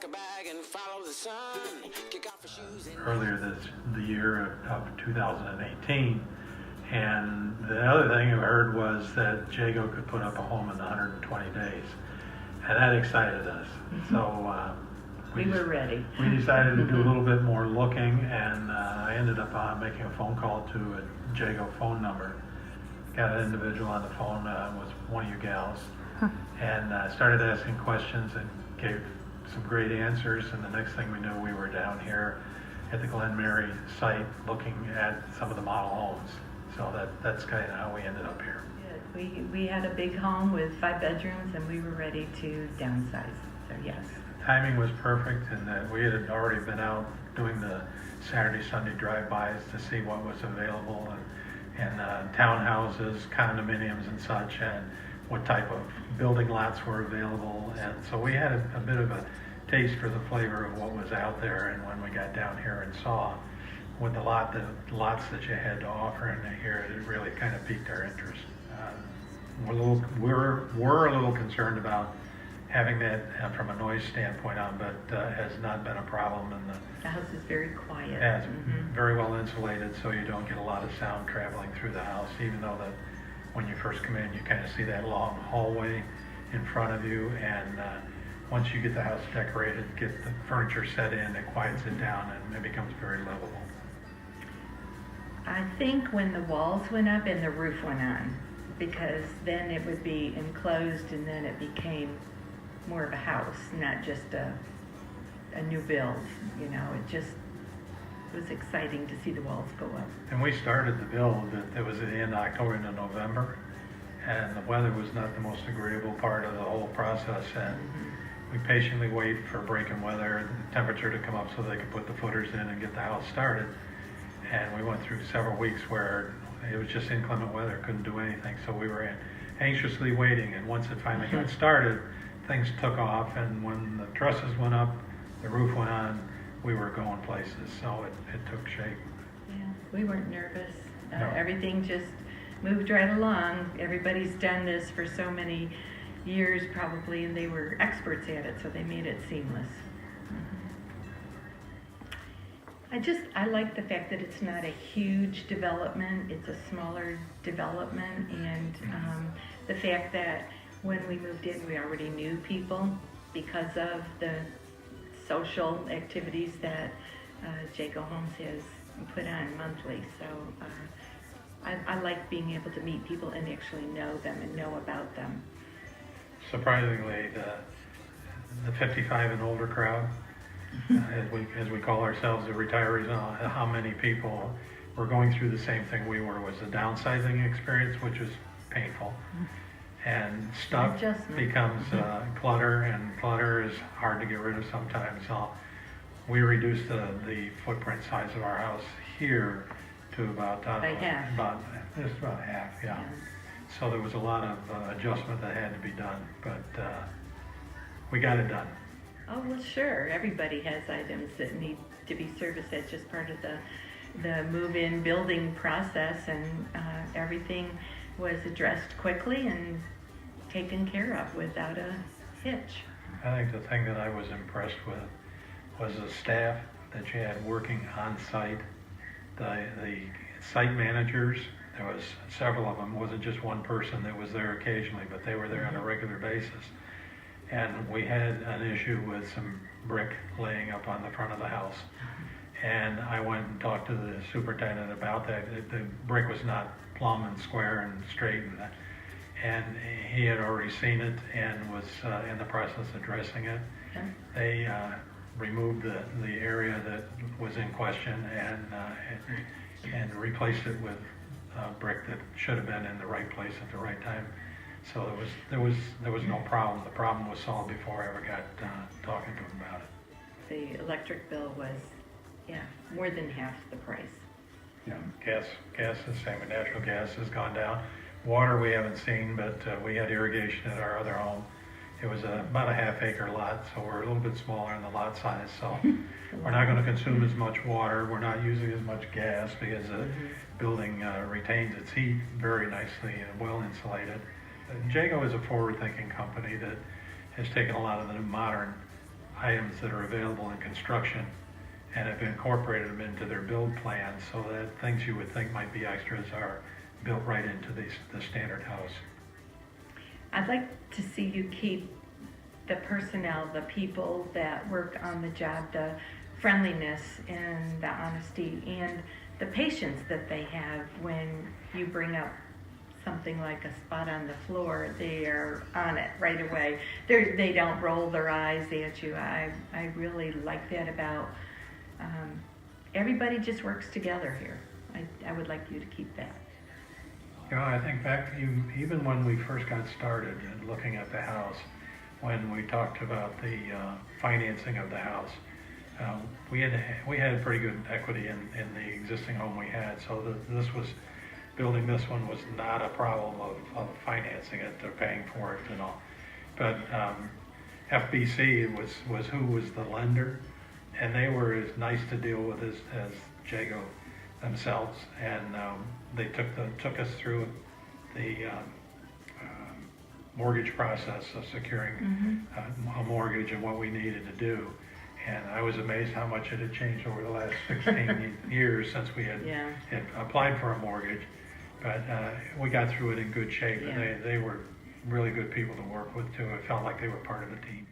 a bag and follow the sun. Kick off your shoes and Earlier the year of 2018, and the other thing I heard was that Jagoe could put up a home in 120 days, and that excited us. So we were ready. We decided to do a little bit more looking, and I ended up making a phone call to a Jagoe phone number. Got an individual on the phone, was one of you gals, and started asking questions and gave some great answers, and the next thing we knew, we were down here at the Glenmary site looking at some of the model homes. So that's kind of how we ended up here. We had a big home with 5 bedrooms, and we were ready to downsize, so yes. Timing was perfect, and that we had already been out doing the Saturday, Sunday drive-bys to see what was available, and townhouses, condominiums and such, and what type of building lots were available. And so we had a bit of a taste for the flavor of what was out there. And when we got down here and saw what the lots that you had to offer in here, it really kind of piqued our interest. We're a little concerned about having that from a noise standpoint on, but has not been a problem. And the house is very quiet. Yeah, it's very well insulated, so you don't get a lot of sound traveling through the house, even though that when you first come in, you kind of see that long hallway in front of you, and once you get the house decorated, get the furniture set in, it quiets it down, and it becomes very livable. I think when the walls went up and the roof went on, because then it would be enclosed, and then it became more of a house, not just a new build. You know, it was exciting to see the walls go up. And we started the build, it was at the end of October into November, and the weather was not the most agreeable part of the whole process, and we patiently wait for breaking weather, the temperature to come up so they could put the footers in and get the house started. And we went through several weeks where it was just inclement weather, couldn't do anything, so we were anxiously waiting, and once it finally got started, things took off, and when the trusses went up, the roof went on, we were going places, so it took shape. Yeah, we weren't nervous. No. Everything just moved right along. Everybody's done this for so many years probably, and they were experts at it, so they made it seamless. I like the fact that it's not a huge development, it's a smaller development, and the fact that when we moved in, we already knew people because of the social activities that Jagoe Homes has put on monthly. So I like being able to meet people and actually know them and know about them. Surprisingly, the 55 and older crowd, as we call ourselves, the retirees, how many people were going through the same thing we were, was a downsizing experience, which was painful. And stuff becomes clutter, and clutter is hard to get rid of sometimes. So we reduced the footprint size of our house here to about half. About half, yeah. So there was a lot of adjustment that had to be done, but we got it done. Oh, well, sure. Everybody has items that need to be serviced. That's just part of the move-in building process, and everything was addressed quickly and taken care of without a hitch. I think the thing that I was impressed with was the staff that you had working on site. The site managers, there was several of them. It wasn't just one person that was there occasionally, but they were there on a regular basis. And we had an issue with some brick laying up on the front of the house. And I went and talked to the superintendent about that. The brick was not plumb and square and straight, and he had already seen it and was in the process of addressing it. Okay. They removed the area that was in question and replaced it with brick that should have been in the right place at the right time. So there was no problem. The problem was solved before I ever got talking to him about it. The electric bill was, more than half the price. Yeah, gas is the same. Natural gas has gone down. Water we haven't seen, but we had irrigation at our other home. It was about a half-acre lot, so we're a little bit smaller in the lot size. So we're not going to consume as much water. We're not using as much gas because the building retains its heat very nicely and well insulated. Jagoe is a forward-thinking company that has taken a lot of the modern items that are available in construction and have incorporated them into their build plans so that things you would think might be extras are built right into the standard house. I'd like to see you keep the personnel, the people that work on the job, the friendliness and the honesty and the patience that they have when you bring up something like a spot on the floor. They're on it right away. They don't roll their eyes at you. I really like that about everybody just works together here. I would like you to keep that. You know, I think back to even when we first got started and looking at the house, when we talked about the financing of the house, we had pretty good equity in the existing home we had, so building this one was not a problem of financing it or paying for it and all. But FBC was who was the lender, and they were as nice to deal with as Jagoe themselves, and they took us through the mortgage process of securing a mortgage and what we needed to do. And I was amazed how much it had changed over the last 16 years since we had applied for a mortgage. But we got through it in good shape, and they were really good people to work with too. It felt like they were part of the team.